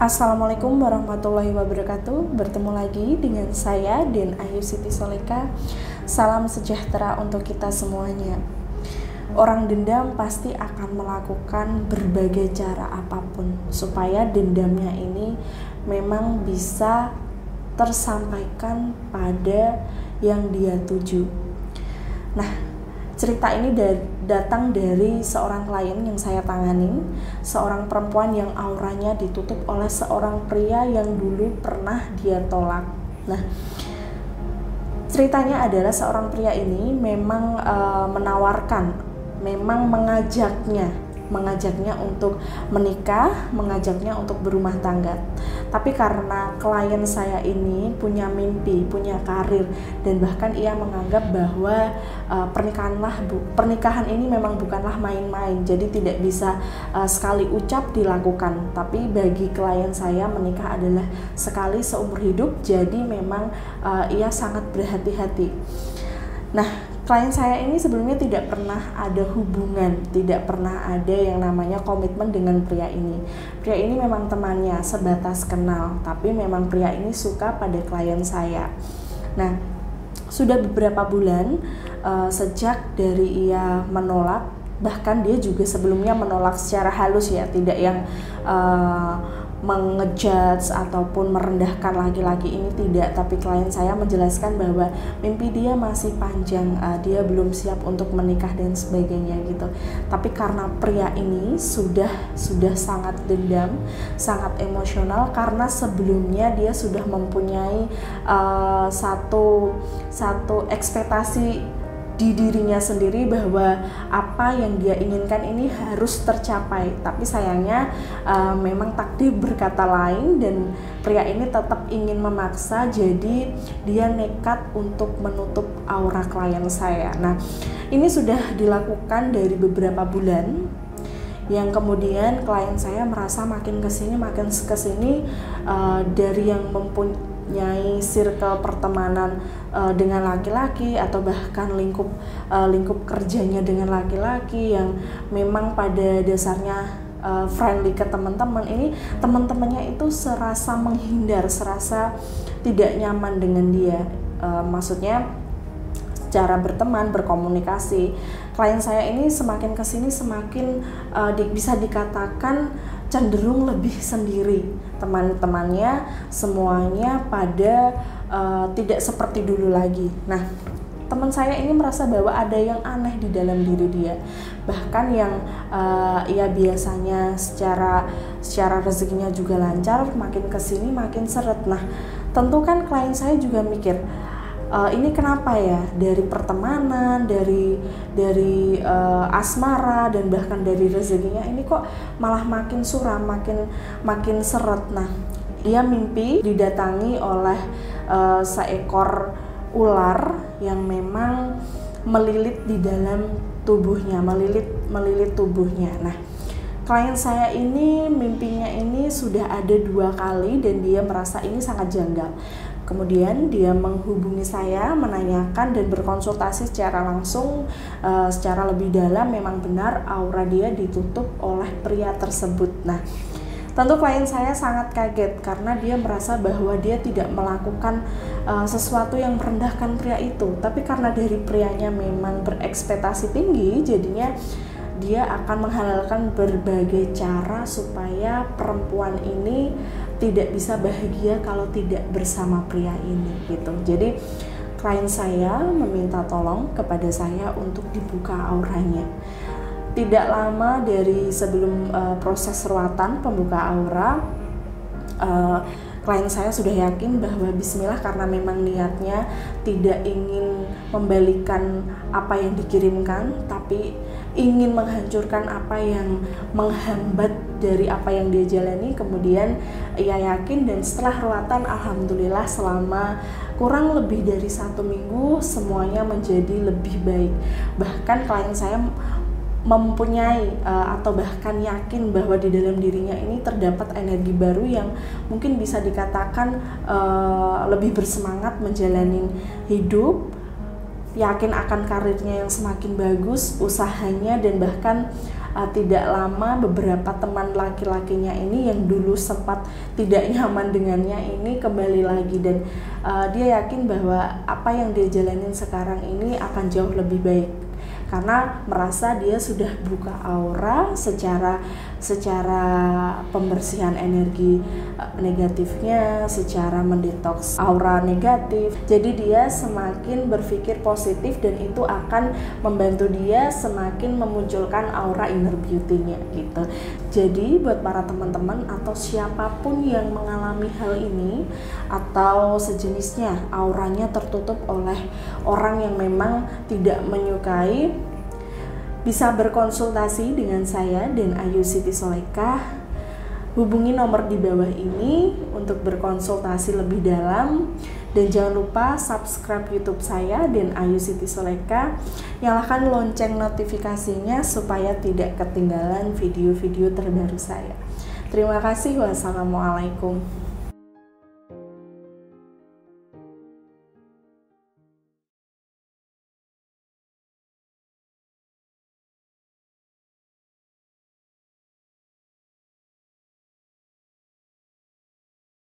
Assalamualaikum warahmatullahi wabarakatuh. Bertemu lagi dengan saya Den Ayu Siti Soleka. Salam sejahtera untuk kita semuanya. Orang dendam pasti akan melakukan berbagai cara apapun supaya dendamnya ini memang bisa tersampaikan pada yang dia tuju. Nah, cerita ini datang dari seorang klien yang saya tanganin, seorang perempuan yang auranya ditutup oleh seorang pria yang dulu pernah dia tolak. Nah, ceritanya adalah seorang pria ini memang menawarkan, memang mengajaknya untuk menikah, mengajaknya untuk berumah tangga. Tapi karena klien saya ini punya mimpi, punya karir, dan bahkan ia menganggap bahwa pernikahan ini memang bukanlah main-main, jadi tidak bisa sekali ucap dilakukan. Tapi bagi klien saya, menikah adalah sekali seumur hidup, jadi memang ia sangat berhati-hati. Nah, klien saya ini sebelumnya tidak pernah ada hubungan, tidak pernah ada yang namanya komitmen dengan pria ini. Pria ini memang temannya, sebatas kenal, tapi memang pria ini suka pada klien saya. Nah, sudah beberapa bulan sejak dari ia menolak, bahkan dia juga sebelumnya menolak secara halus ya, tidak yang mengejudge ataupun merendahkan laki-laki ini, tidak. Tapi klien saya menjelaskan bahwa mimpi dia masih panjang, dia belum siap untuk menikah dan sebagainya gitu. Tapi karena pria ini sudah sangat dendam, sangat emosional, karena sebelumnya dia sudah mempunyai satu ekspektasi di dirinya sendiri bahwa apa yang dia inginkan ini harus tercapai. Tapi sayangnya memang takdir berkata lain dan pria ini tetap ingin memaksa, jadi dia nekat untuk menutup aura klien saya. Nah, ini sudah dilakukan dari beberapa bulan, yang kemudian klien saya merasa makin kesini dari yang mempunyai circle pertemanan dengan laki-laki atau bahkan lingkup kerjanya dengan laki-laki yang memang pada dasarnya friendly ke teman-teman, ini teman-temannya itu serasa menghindar, serasa tidak nyaman dengan dia. Maksudnya cara berteman, berkomunikasi. Klien saya ini semakin kesini semakin bisa dikatakan cenderung lebih sendiri. Teman-temannya semuanya pada tidak seperti dulu lagi. Nah, teman saya ini merasa bahwa ada yang aneh di dalam diri dia. Bahkan yang ia biasanya secara rezekinya juga lancar, makin kesini makin seret. Nah, tentu kan klien saya juga mikir, ini kenapa ya, dari pertemanan, dari asmara dan bahkan dari rezekinya ini kok malah makin suram, makin seret. Nah, dia mimpi didatangi oleh seekor ular yang memang melilit di dalam tubuhnya, melilit tubuhnya. Nah, klien saya ini mimpinya ini sudah ada 2 kali dan dia merasa ini sangat janggal. Kemudian dia menghubungi saya, menanyakan dan berkonsultasi secara langsung, secara lebih dalam. Memang benar aura dia ditutup oleh pria tersebut. Nah, tentu klien saya sangat kaget karena dia merasa bahwa dia tidak melakukan sesuatu yang merendahkan pria itu. Tapi karena dari prianya memang berekspektasi tinggi, jadinya dia akan menghalalkan berbagai cara supaya perempuan ini tidak bisa bahagia kalau tidak bersama pria ini gitu. Jadi klien saya meminta tolong kepada saya untuk dibuka auranya. Tidak lama dari sebelum proses ruatan pembuka aura, klien saya sudah yakin bahwa bismillah, karena memang niatnya tidak ingin membalikan apa yang dikirimkan, tapi ingin menghancurkan apa yang menghambat dari apa yang dia jalani. Kemudian ia yakin, dan setelah ruatan alhamdulillah selama kurang lebih dari 1 minggu semuanya menjadi lebih baik. Bahkan klien saya mempunyai atau bahkan yakin bahwa di dalam dirinya ini terdapat energi baru yang mungkin bisa dikatakan lebih bersemangat menjalani hidup, yakin akan karirnya yang semakin bagus, usahanya, dan bahkan tidak lama beberapa teman laki-lakinya ini yang dulu sempat tidak nyaman dengannya ini kembali lagi, dan dia yakin bahwa apa yang dia jalanin sekarang ini akan jauh lebih baik karena merasa dia sudah buka aura secara pembersihan energi negatifnya, secara mendetoks aura negatif. Jadi dia semakin berpikir positif dan itu akan membantu dia semakin memunculkan aura inner beauty-nya gitu. Jadi buat para teman-teman atau siapapun yang mengalami hal ini atau sejenisnya, auranya tertutup oleh orang yang memang tidak menyukai, bisa berkonsultasi dengan saya dan Ayu Siti Soleka. Hubungi nomor di bawah ini untuk berkonsultasi lebih dalam, dan jangan lupa subscribe YouTube saya dan Ayu Siti Soleka. Nyalakan lonceng notifikasinya supaya tidak ketinggalan video-video terbaru saya. Terima kasih. Wassalamualaikum.